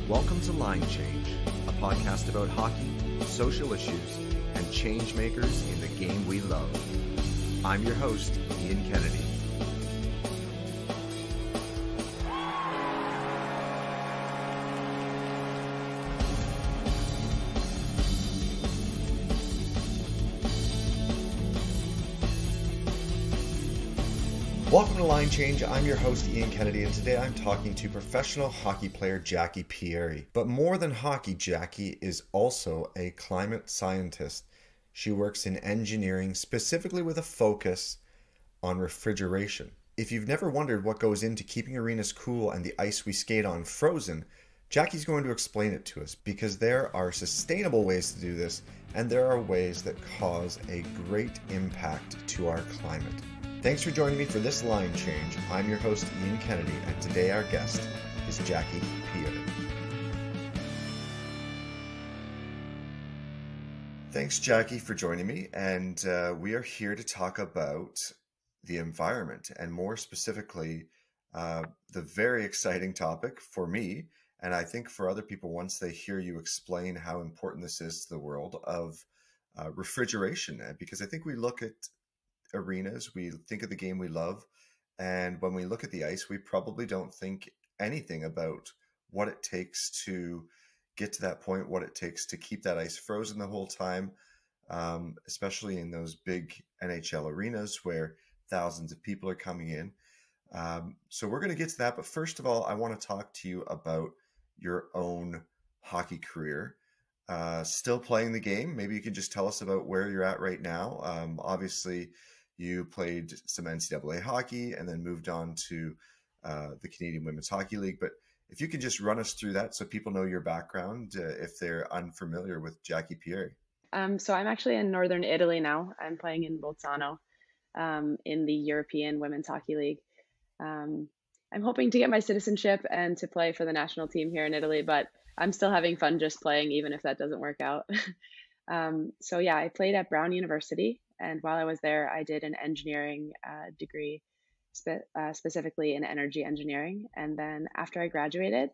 Welcome to Line Change, a podcast about hockey, social issues, and change makers in the game we love. I'm your host, Ian Kennedy. Welcome to Line Change. I'm your host, Ian Kennedy, and today I'm talking to professional hockey player Jacquie Pierri. But more than hockey, Jacquie is also a climate scientist. She works in engineering, specifically with a focus on refrigeration. If you've never wondered what goes into keeping arenas cool and the ice we skate on frozen, Jacquie's going to explain it to us because there are sustainable ways to do this, and there are ways that cause a great impact to our climate. Thanks for joining me for this Line Change. I'm your host, Ian Kennedy, and today our guest is Jacquie Pierri. Thanks, Jacquie, for joining me, and we are here to talk about the environment, and more specifically, the very exciting topic for me, and I think for other people once they hear you explain how important this is to the world of refrigeration, because I think we look at arenas, we think of the game we love, and when we look at the ice, we probably don't think anything about what it takes to get to that point, what it takes to keep that ice frozen the whole time, especially in those big NHL arenas where thousands of people are coming in. So we're going to get to that, but first of all, I want to talk to you about your own hockey career. Still playing the game. Maybe you can just tell us about where you're at right now. Obviously, you played some NCAA hockey and then moved on to the Canadian Women's Hockey League. But if you could just run us through that so people know your background if they're unfamiliar with Jacquie Pierri. So I'm actually in northern Italy now. I'm playing in Bolzano in the European Women's Hockey League. I'm hoping to get my citizenship and to play for the national team here in Italy, but I'm still having fun just playing, even if that doesn't work out. So yeah, I played at Brown University, and while I was there, I did an engineering degree, specifically in energy engineering. And then after I graduated,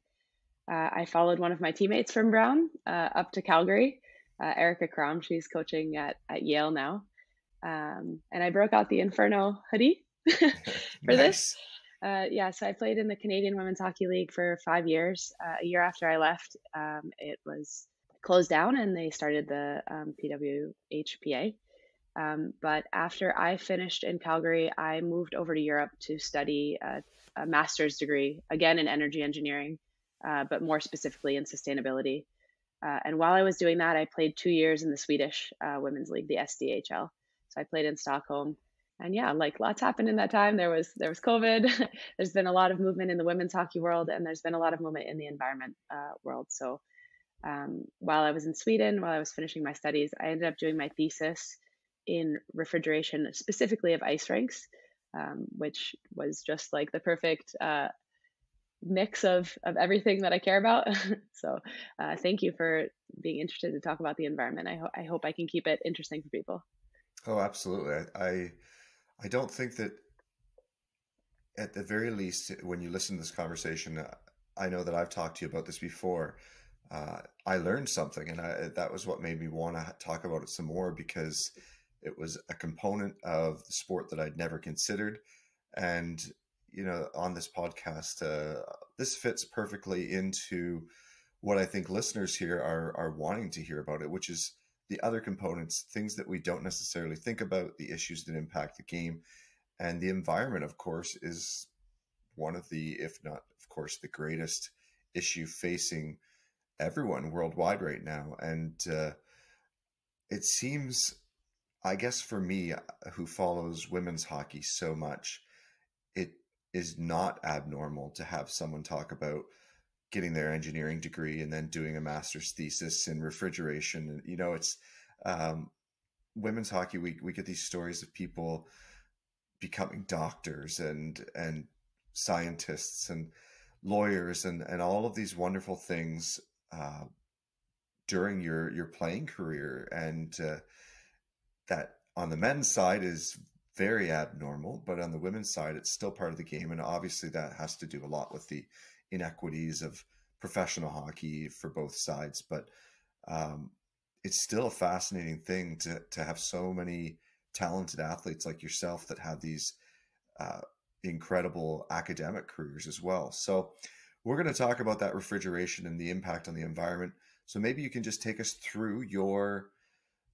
I followed one of my teammates from Brown up to Calgary, Erica Crom. She's coaching at Yale now. And I broke out the Inferno hoodie for this. So I played in the Canadian Women's Hockey League for 5 years. A year after I left, it was closed down and they started the PWHPA. But after I finished in Calgary, I moved over to Europe to study a master's degree, again in energy engineering, but more specifically in sustainability. And while I was doing that, I played 2 years in the Swedish Women's League, the SDHL. So I played in Stockholm. And yeah, like lots happened in that time. There was COVID. There's been a lot of movement in the women's hockey world, and there's been a lot of movement in the environment world. So while I was in Sweden, while I was finishing my studies, I ended up doing my thesis in refrigeration, specifically of ice rinks, which was just like the perfect mix of everything that I care about. So thank you for being interested to talk about the environment. I hope I can keep it interesting for people. Oh, absolutely. I don't think that, at the very least, when you listen to this conversation, I know that I've talked to you about this before. I learned something, and that was what made me want to talk about it some more, because it was a component of the sport that I'd never considered. And, you know, on this podcast, this fits perfectly into what I think listeners here are wanting to hear about it, which is the other components, things that we don't necessarily think about, the issues that impact the game. And the environment, of course, is one of the, if not, of course, the greatest issue facing everyone worldwide right now. And it seems, I guess for me, who follows women's hockey so much, it is not abnormal to have someone talk about getting their engineering degree and then doing a master's thesis in refrigeration. And, you know, it's women's hockey. We get these stories of people becoming doctors and scientists and lawyers and all of these wonderful things during your playing career. And that on the men's side is very abnormal, but on the women's side, it's still part of the game. And obviously that has to do a lot with the inequities of professional hockey for both sides, but um, it's still a fascinating thing to have so many talented athletes like yourself that have these uh, incredible academic careers as well. So we're going to talk about that refrigeration and the impact on the environment. So maybe you can just take us through your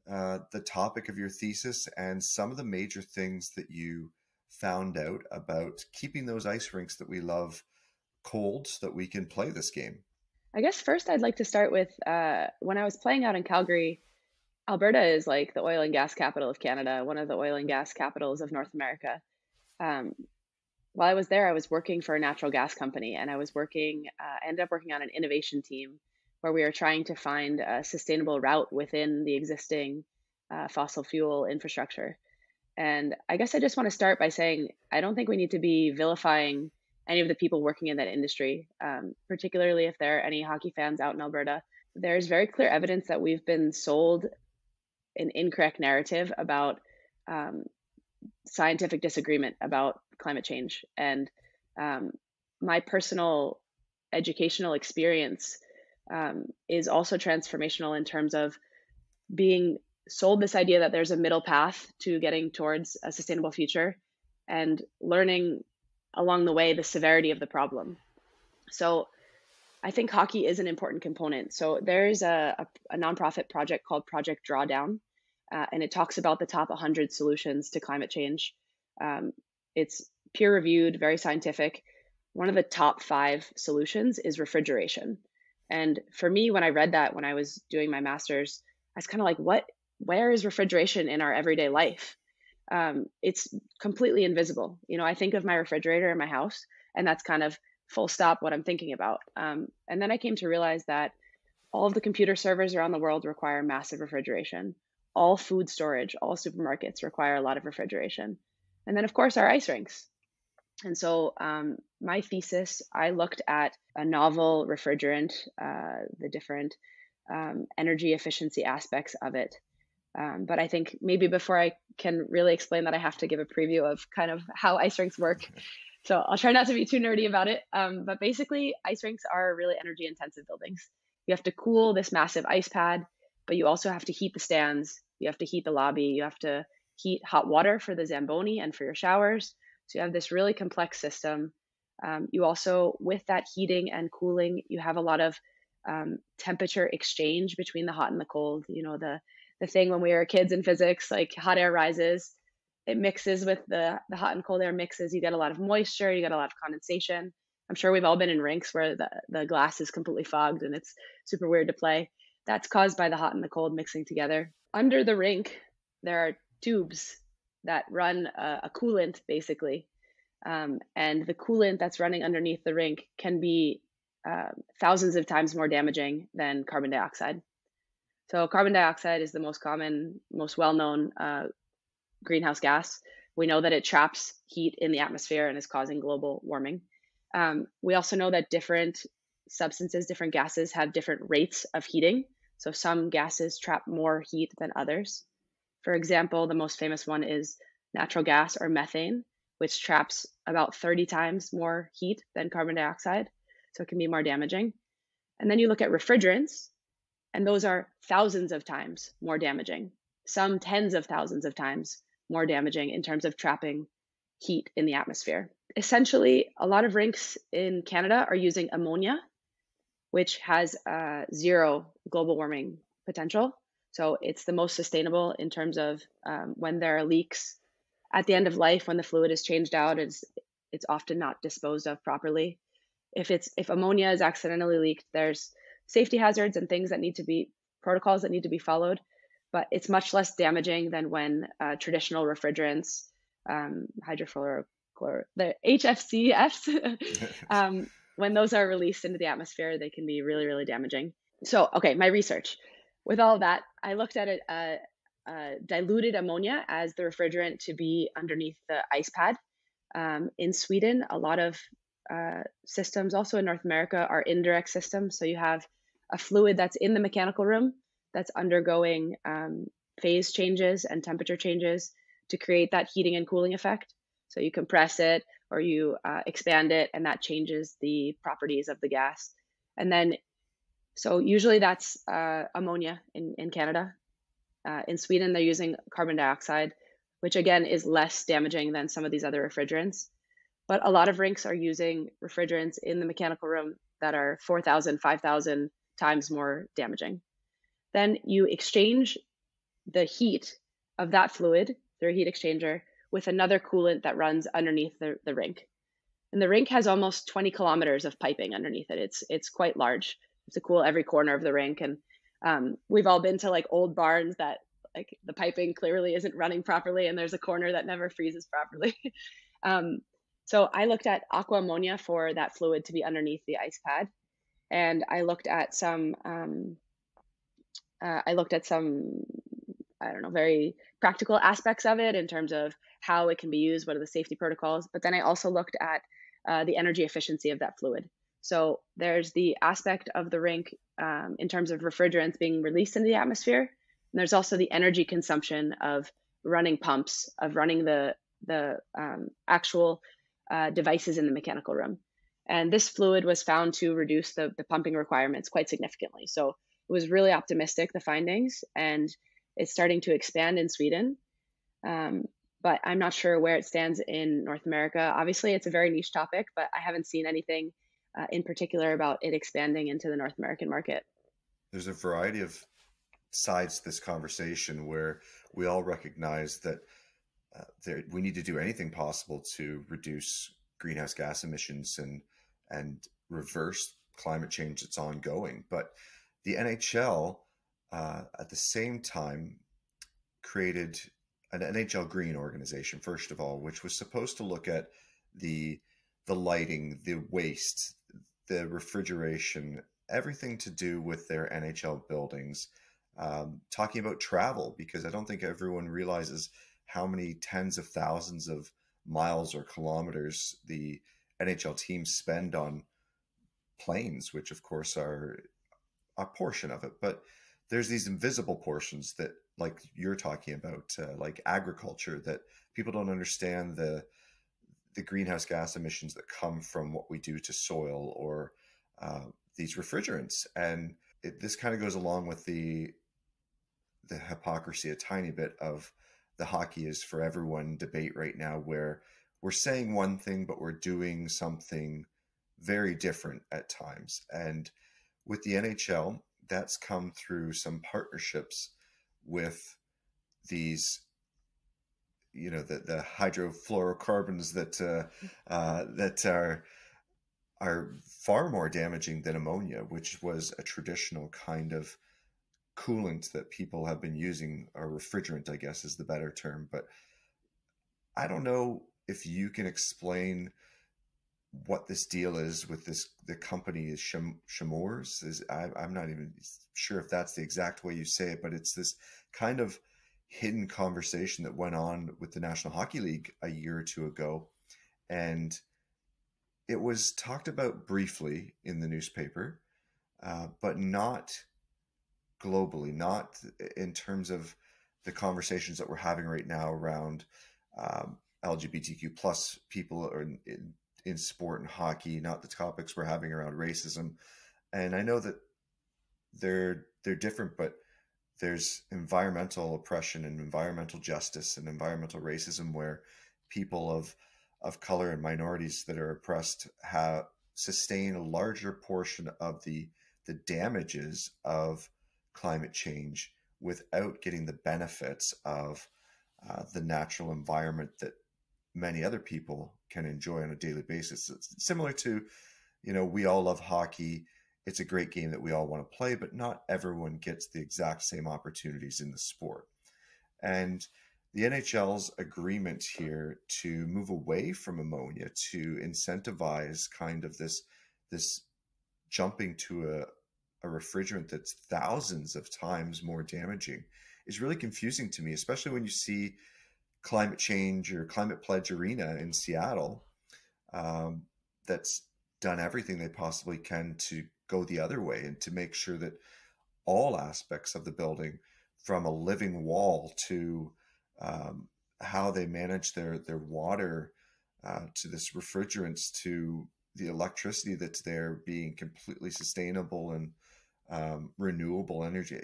the topic of your thesis and some of the major things that you found out about keeping those ice rinks that we love cold so that we can play this game. I guess first I'd like to start with when I was playing out in Calgary. Alberta is like the oil and gas capital of Canada, one of the oil and gas capitals of North America. Um, while I was there, I was working for a natural gas company, and I ended up working on an innovation team where we were trying to find a sustainable route within the existing fossil fuel infrastructure. And I guess I just want to start by saying I don't think we need to be vilifying any of the people working in that industry, particularly if there are any hockey fans out in Alberta. There's very clear evidence that we've been sold an incorrect narrative about um, scientific disagreement about climate change. And um, my personal educational experience is also transformational in terms of being sold this idea that there's a middle path to getting towards a sustainable future and learning along the way the severity of the problem. So I think hockey is an important component. So there's a nonprofit project called Project Drawdown, and it talks about the top 100 solutions to climate change. It's peer reviewed, very scientific. One of the top 5 solutions is refrigeration. And for me, when I read that when I was doing my master's, I was kind of like, where is refrigeration in our everyday life? It's completely invisible. I think of my refrigerator in my house, and that's kind of full stop what I'm thinking about. And then I came to realize that all of the computer servers around the world require massive refrigeration. All food storage, all supermarkets require a lot of refrigeration. And then, of course, our ice rinks. And so, my thesis, I looked at a novel refrigerant, the different energy efficiency aspects of it. But I think maybe before I can really explain that, I have to give a preview of kind of how ice rinks work. So I'll try not to be too nerdy about it. But basically, ice rinks are really energy intensive buildings. You have to cool this massive ice pad, but you also have to heat the stands. You have to heat the lobby. You have to heat hot water for the Zamboni and for your showers. So you have this really complex system. You also, with that heating and cooling, you have a lot of temperature exchange between the hot and the cold. The thing when we were kids in physics, like hot air rises, it mixes with the hot and cold air mixes. You get a lot of moisture, you get a lot of condensation. I'm sure we've all been in rinks where the glass is completely fogged and it's super weird to play. That's caused by the hot and the cold mixing together. Under the rink, there are tubes that run a coolant, basically. And the coolant that's running underneath the rink can be thousands of times more damaging than carbon dioxide. So carbon dioxide is the most common, most well-known greenhouse gas. We know that it traps heat in the atmosphere and is causing global warming. We also know that different substances, different gases have different rates of heating. So some gases trap more heat than others. For example, the most famous one is natural gas or methane, which traps about 30 times more heat than carbon dioxide. So it can be more damaging. And then you look at refrigerants, and those are thousands of times more damaging, some tens of thousands of times more damaging in terms of trapping heat in the atmosphere. Essentially, a lot of rinks in Canada are using ammonia, which has zero global warming potential. So it's the most sustainable in terms of when there are leaks at the end of life, when the fluid is changed out, it's often not disposed of properly. If ammonia is accidentally leaked, there's safety hazards and protocols that need to be followed, but it's much less damaging than when traditional refrigerants, the HFCFs, when those are released into the atmosphere, they can be really, really damaging. So, okay, my research. With all of that, I looked at it, diluted ammonia as the refrigerant to be underneath the ice pad. In Sweden, a lot of systems, also in North America, are indirect systems. So you have a fluid that's in the mechanical room that's undergoing phase changes and temperature changes to create that heating and cooling effect. So you compress it or you expand it, and that changes the properties of the gas. And then, so usually that's ammonia in Canada. In Sweden, they're using carbon dioxide, which again is less damaging than some of these other refrigerants. But a lot of rinks are using refrigerants in the mechanical room that are 4,000, 5,000 times more damaging. Then you exchange the heat of that fluid through a heat exchanger with another coolant that runs underneath the rink. And the rink has almost 20 kilometers of piping underneath it. It's quite large. It's to cool every corner of the rink. And we've all been to like old barns that like the piping clearly isn't running properly, and there's a corner that never freezes properly. um, so I looked at aqua ammonia for that fluid to be underneath the ice pad, and I looked at some I don't know, very practical aspects of it in terms of how it can be used, what are the safety protocols. But then I also looked at the energy efficiency of that fluid. So there's the aspect of the rink in terms of refrigerants being released into the atmosphere. And there's also the energy consumption of running pumps, of running the actual devices in the mechanical room. And this fluid was found to reduce the pumping requirements quite significantly. So it was really optimistic, the findings, and it's starting to expand in Sweden. But I'm not sure where it stands in North America. Obviously, it's a very niche topic, but I haven't seen anything in particular about it expanding into the North American market. There's a variety of sides to this conversation where we all recognize that we need to do anything possible to reduce greenhouse gas emissions and reverse climate change that's ongoing. But the NHL, at the same time, created an NHL Green organization, first of all, which was supposed to look at the lighting, the waste, the refrigeration, everything to do with their NHL buildings. Talking about travel, because I don't think everyone realizes how many tens of thousands of miles or kilometers the NHL teams spend on planes, which of course are a portion of it. But there's these invisible portions that, like you're talking about, like agriculture, that people don't understand the greenhouse gas emissions that come from what we do to soil, or these refrigerants. And this kind of goes along with the hypocrisy a tiny bit of the hockey is for everyone debate right now, where we're saying one thing but we're doing something very different at times. And with the NHL, that's come through some partnerships with these, the hydrofluorocarbons that are far more damaging than ammonia, which was a traditional kind of coolant that people have been using, or refrigerant, I guess is the better term. But I don't know if you can explain what this deal is with the company is Chemours. I'm not even sure if that's the exact way you say it, but it's this kind of hidden conversation that went on with the National Hockey League a year or two ago. And it was talked about briefly in the newspaper, but not globally, not in terms of the conversations that we're having right now around LGBTQ plus people in sport and hockey, not the topics we're having around racism. And I know that they're different, but there's environmental oppression and environmental justice and environmental racism, where people of color and minorities that are oppressed have sustained a larger portion of the damages of climate change without getting the benefits of the natural environment that many other people can enjoy on a daily basis. It's similar to, we all love hockey. It's a great game that we all want to play, but not everyone gets the exact same opportunities in the sport. And the NHL's agreement here to move away from ammonia, to incentivize kind of this jumping to a refrigerant that's thousands of times more damaging, is really confusing to me, especially when you see Climate Change or Climate Pledge Arena in Seattle, that's done everything they possibly can to go the other way and to make sure that all aspects of the building, from a living wall to how they manage their water, to this refrigerants, to the electricity that's there being completely sustainable and renewable energy.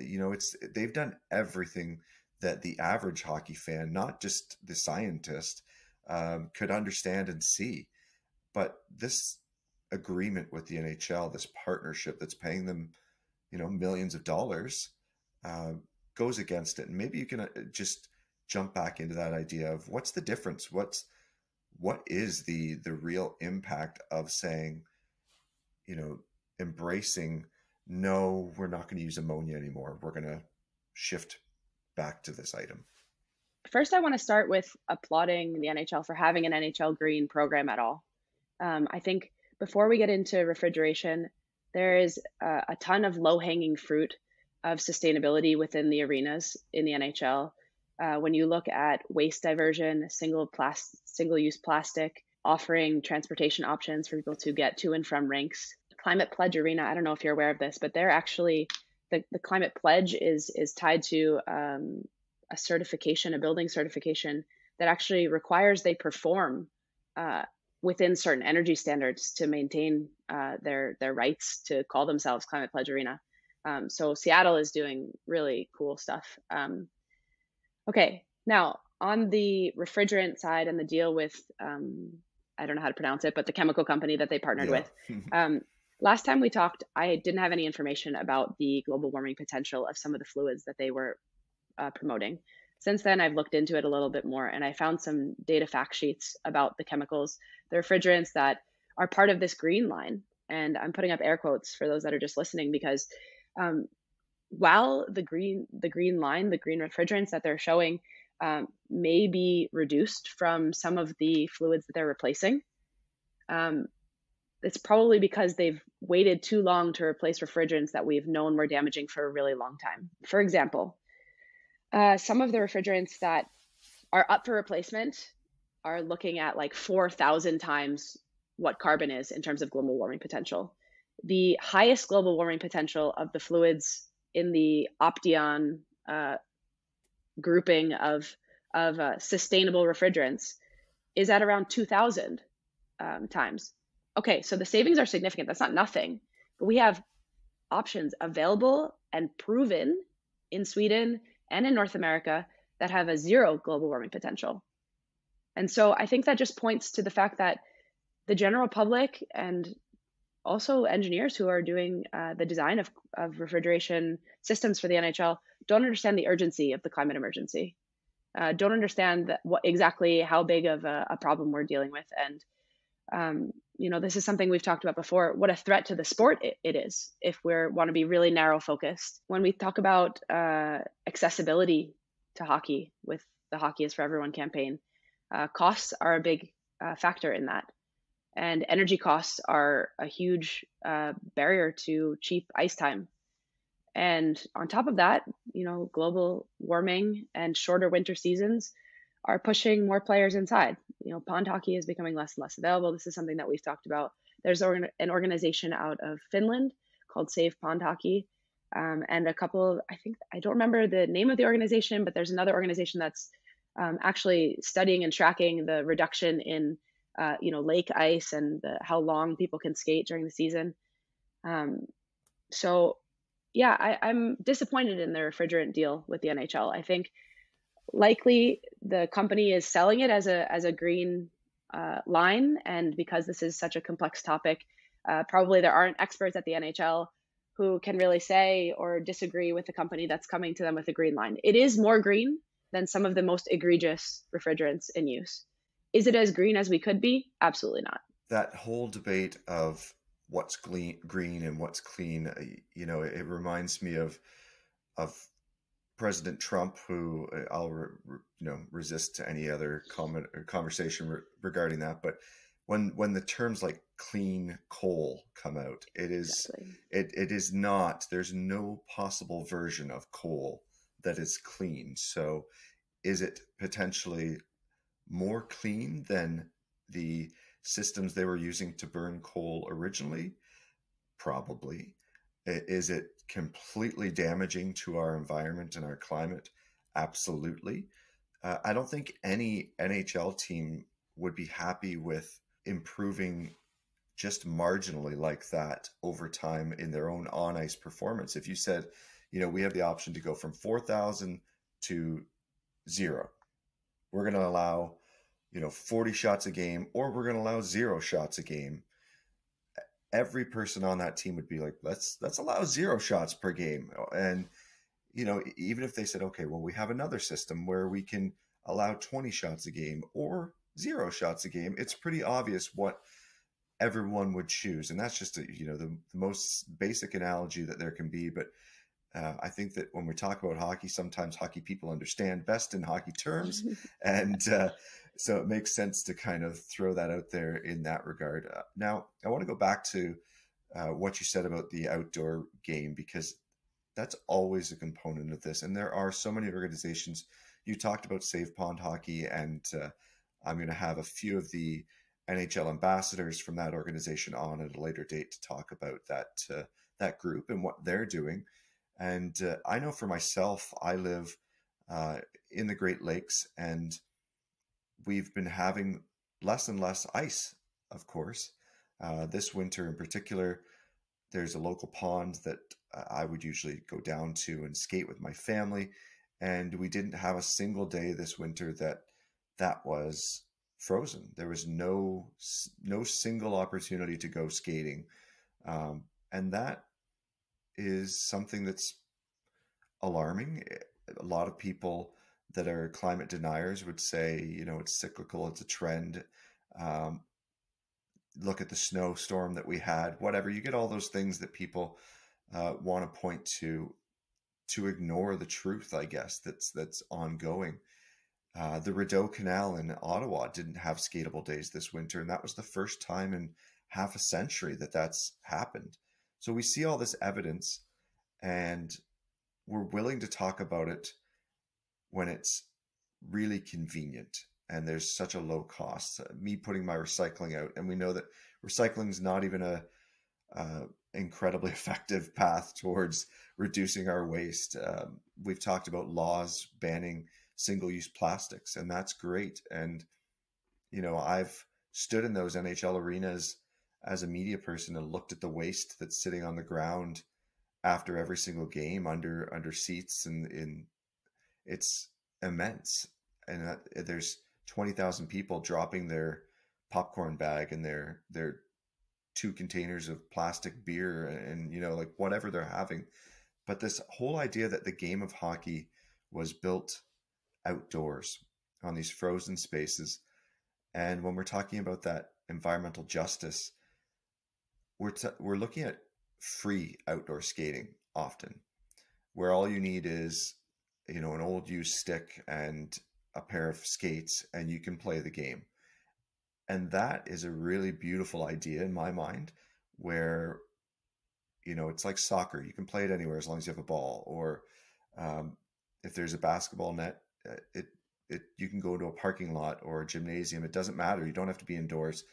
They've done everything that the average hockey fan, not just the scientist, could understand and see. But this agreement with the NHL, this partnership that's paying them, millions of dollars, uh, goes against it. And maybe you can just jump back into that idea of what's the difference? What is the real impact of saying, embracing, no, we're not going to use ammonia anymore. We're going to shift back to this item. First, I want to start with applauding the NHL for having an NHL green program at all. I think before we get into refrigeration, there is a ton of low-hanging fruit of sustainability within the arenas in the NHL. When you look at waste diversion, single-use plastic, offering transportation options for people to get to and from rinks. Climate Pledge Arena, I don't know if you're aware of this, but they're actually, the Climate Pledge is tied to a certification, a building certification that actually requires they perform within certain energy standards to maintain their rights to call themselves Climate Pledge Arena. So Seattle is doing really cool stuff. Okay, now on the refrigerant side and the deal with, I don't know how to pronounce it, but the chemical company that they partnered with. Last time we talked, I didn't have any information about the global warming potential of some of the fluids that they were promoting. Since then, I've looked into it a little bit more, and I found some data fact sheets about the chemicals, the refrigerants that are part of this green line. And I'm putting up air quotes for those that are just listening, because while the green line, the green refrigerants that they're showing may be reduced from some of the fluids that they're replacing, it's probably because they've waited too long to replace refrigerants that we've known were damaging for a really long time. For example, some of the refrigerants that are up for replacement are looking at like 4,000 times what carbon is in terms of global warming potential. The highest global warming potential of the fluids in the Opteon grouping of sustainable refrigerants is at around 2,000 times. Okay, so the savings are significant. That's not nothing. But we have options available and proven in Sweden and in North America that have a zero global warming potential. And so I think that just points to the fact that the general public and also engineers who are doing the design of refrigeration systems for the NHL don't understand the urgency of the climate emergency, don't understand exactly how big of a problem we're dealing with. And this is something we've talked about before, what a threat to the sport it is if we want to be really narrow focused. When we talk about accessibility to hockey with the Hockey is for Everyone campaign, costs are a big factor in that. And energy costs are a huge barrier to cheap ice time. And on top of that, global warming and shorter winter seasons are pushing more players inside. Pond hockey is becoming less and less available. This is something that we've talked about. There's an organization out of Finland called Save Pond Hockey, and a couple, I don't remember the name of the organization, but there's another organization that's actually studying and tracking the reduction in lake ice and how long people can skate during the season. So yeah, I'm disappointed in the refrigerant deal with the NHL. I think likely the company is selling it as a green line, and because this is such a complex topic, probably there aren't experts at the NHL who can really say or disagree with the company that's coming to them with a green line. It is more green than some of the most egregious refrigerants in use. Is it as green as we could be? Absolutely not. That whole debate of what's green and what's clean, it reminds me of President Trump, who I'll resist to any other comment or conversation regarding that. But when the terms like clean coal come out, it is not. There's no possible version of coal that is clean. So, is it potentially more clean than the systems they were using to burn coal originally? Probably. Is it completely damaging to our environment and our climate? Absolutely. I don't think any NHL team would be happy with improving just marginally like that over time in their own on ice performance. If you said, we have the option to go from 4,000 to 0, we're going to allow, 40 shots a game, or we're going to allow 0 shots a game. Every person on that team would be like, let's allow 0 shots per game. And, even if they said, okay, well, we have another system where we can allow 20 shots a game or 0 shots a game, it's pretty obvious what everyone would choose. And that's just, the most basic analogy that there can be. But I think that when we talk about hockey, sometimes hockey people understand best in hockey terms. And so it makes sense to kind of throw that out there in that regard. Now, I want to go back to what you said about the outdoor game, because that's always a component of this. And there are so many organizations. You talked about Save Pond Hockey, and I'm going to have a few of the NHL ambassadors from that organization on at a later date to talk about that group and what they're doing. And I know for myself, I live in the Great Lakes, and we've been having less and less ice, of course. This winter in particular, there's a local pond that I would usually go down to and skate with my family. And we didn't have a single day this winter that was frozen. There was no single opportunity to go skating. And that is something that's alarming. A lot of people that are climate deniers would say, it's cyclical, it's a trend. Look at the snowstorm that we had, whatever. You get all those things that people want to point to ignore the truth, I guess, that's ongoing. The Rideau Canal in Ottawa didn't have skatable days this winter, and that was the first time in half a century that that's happened. So we see all this evidence, and we're willing to talk about it when it's really convenient and there's such a low cost. Me putting my recycling out, and we know that recycling is not even a incredibly effective path towards reducing our waste. We've talked about laws banning single-use plastics, and that's great. And I've stood in those NHL arenas as a media person and looked at the waste that's sitting on the ground after every single game under seats, and it's immense. And there's 20,000 people dropping their popcorn bag and their 2 containers of plastic beer and like whatever they're having. But this whole idea that the game of hockey was built outdoors on these frozen spaces, and when we're talking about that environmental justice, we're looking at free outdoor skating often, where all you need is an old used stick and a pair of skates, and you can play the game. And that is a really beautiful idea in my mind, where it's like soccer. You can play it anywhere as long as you have a ball, or if there's a basketball net, you can go to a parking lot or a gymnasium. It doesn't matter. You don't have to be indoors.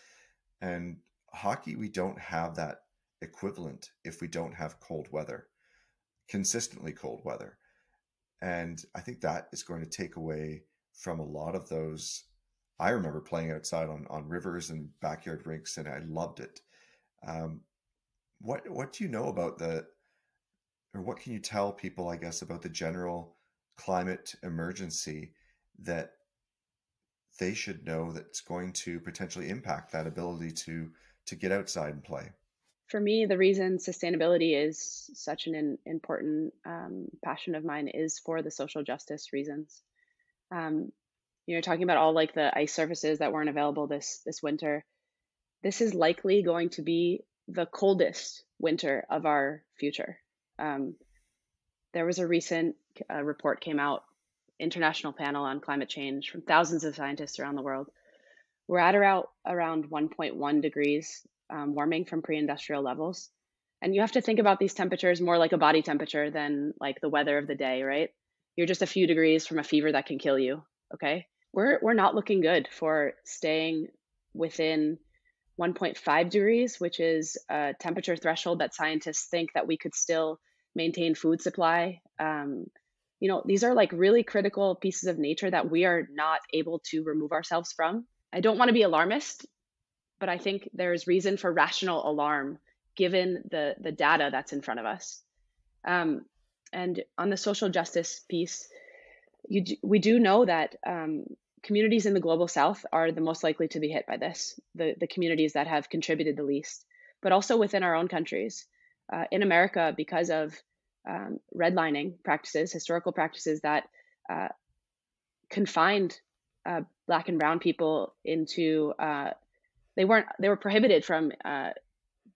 And hockey, we don't have that equivalent if we don't have cold weather, consistently cold weather. And I think that is going to take away from a lot of those. I remember playing outside on rivers and backyard rinks, and I loved it. What do you know about or what can you tell people, I guess, about the general climate emergency that they should know that's going to potentially impact that ability to get outside and play? For me, the reason sustainability is such an important passion of mine is for the social justice reasons. Talking about all like the ice surfaces that weren't available this winter. This is likely going to be the coldest winter of our future. There was a recent report came out, international panel on climate change from thousands of scientists around the world. We're at around 1.1 degrees warming from pre-industrial levels. And you have to think about these temperatures more like a body temperature than like the weather of the day, right? You're just a few degrees from a fever that can kill you, okay? We're not looking good for staying within 1.5 degrees, which is a temperature threshold that scientists think that we could still maintain food supply. These are like really critical pieces of nature that we are not able to remove ourselves from. I don't want to be alarmist, but I think there's reason for rational alarm given the data that's in front of us. Um, and on the social justice piece, we do know that communities in the global south are the most likely to be hit by this, the communities that have contributed the least, but also within our own countries. In America, because of redlining practices, historical practices that confined Black and Brown people into, they were prohibited from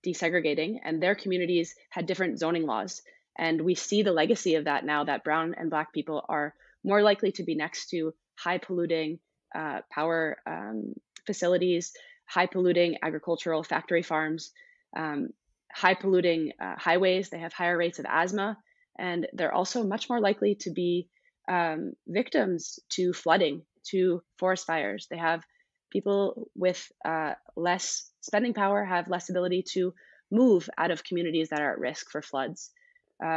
desegregating, and their communities had different zoning laws. And we see the legacy of that now, that Brown and Black people are more likely to be next to high polluting power facilities, high polluting agricultural factory farms, high polluting highways. They have higher rates of asthma, and they're also much more likely to be victims to flooding, to forest fires. They have people with less spending power, have less ability to move out of communities that are at risk for floods.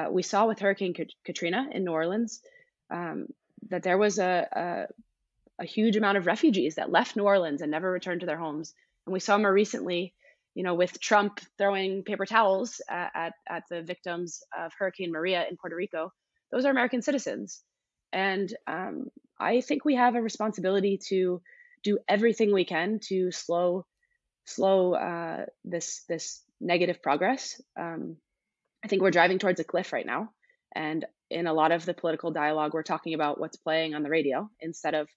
We saw with Hurricane Katrina in New Orleans that there was a huge amount of refugees that left New Orleans and never returned to their homes. And we saw more recently, with Trump throwing paper towels at the victims of Hurricane Maria in Puerto Rico. Those are American citizens. And I think we have a responsibility to do everything we can to slow this negative progress. I think we're driving towards a cliff right now. And in a lot of the political dialogue, we're talking about what's playing on the radio instead of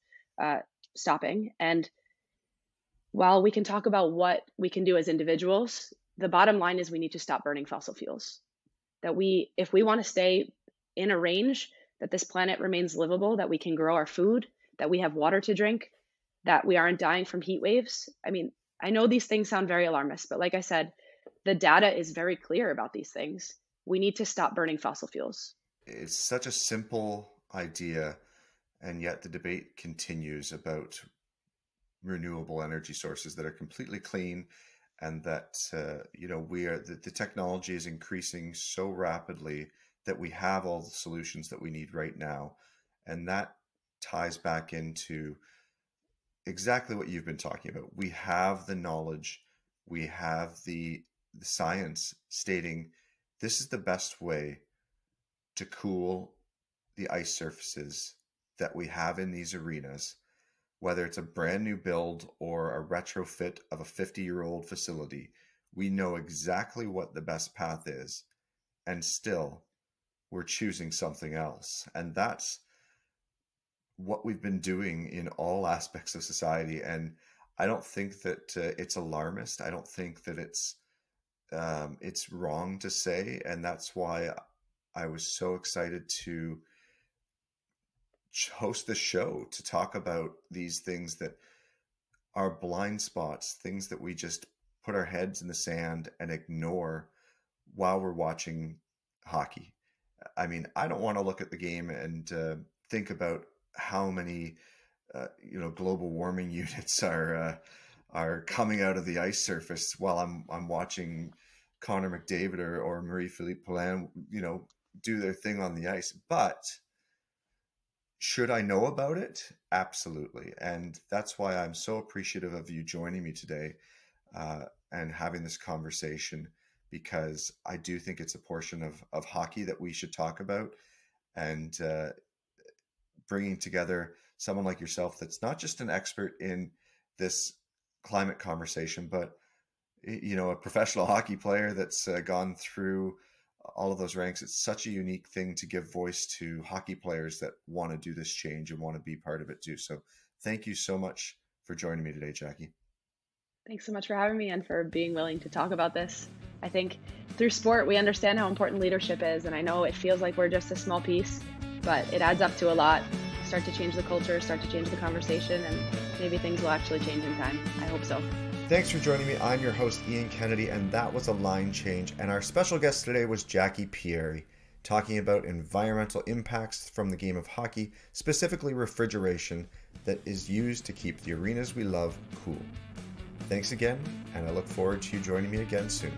stopping. And while we can talk about what we can do as individuals, the bottom line is we need to stop burning fossil fuels. That if we want to stay in a range that this planet remains livable, that we can grow our food, that we have water to drink, that we aren't dying from heat waves. I mean, I know these things sound very alarmist, but like I said, the data is very clear about these things. We need to stop burning fossil fuels. It's such a simple idea, and yet the debate continues about renewable energy sources that are completely clean, and that the technology is increasing so rapidly that we have all the solutions that we need right now. And that ties back into exactly what you've been talking about. We have the knowledge, we have the science stating this is the best way to cool the ice surfaces that we have in these arenas, whether it's a brand new build or a retrofit of a 50-year-old facility. We know exactly what the best path is, and still we're choosing something else. And that's what we've been doing in all aspects of society. And I don't think that it's alarmist. I don't think that it's wrong to say. And that's why I was so excited to host the show, to talk about these things that are blind spots, things that we just put our heads in the sand and ignore while we're watching hockey. I mean, I don't want to look at the game and think about how many global warming units are coming out of the ice surface while I'm watching Connor McDavid or Marie-Philippe Poulin, do their thing on the ice. But should I know about it? Absolutely. And that's why I'm so appreciative of you joining me today and having this conversation, because I do think it's a portion of hockey that we should talk about, and bringing together someone like yourself that's not just an expert in this climate conversation, but a professional hockey player that's gone through all of those ranks. It's such a unique thing to give voice to hockey players that want to do this change and want to be part of it too. So thank you so much for joining me today, Jacquie. Thanks so much for having me and for being willing to talk about this. I think through sport, we understand how important leadership is. And I know it feels like we're just a small piece, but it adds up to a lot. Start to change the culture, start to change the conversation, and maybe things will actually change in time. I hope so. Thanks for joining me. I'm your host, Ian Kennedy, and that was A Line Change. And our special guest today was Jacquie Pierri, talking about environmental impacts from the game of hockey, specifically refrigeration that is used to keep the arenas we love cool. Thanks again, and I look forward to you joining me again soon.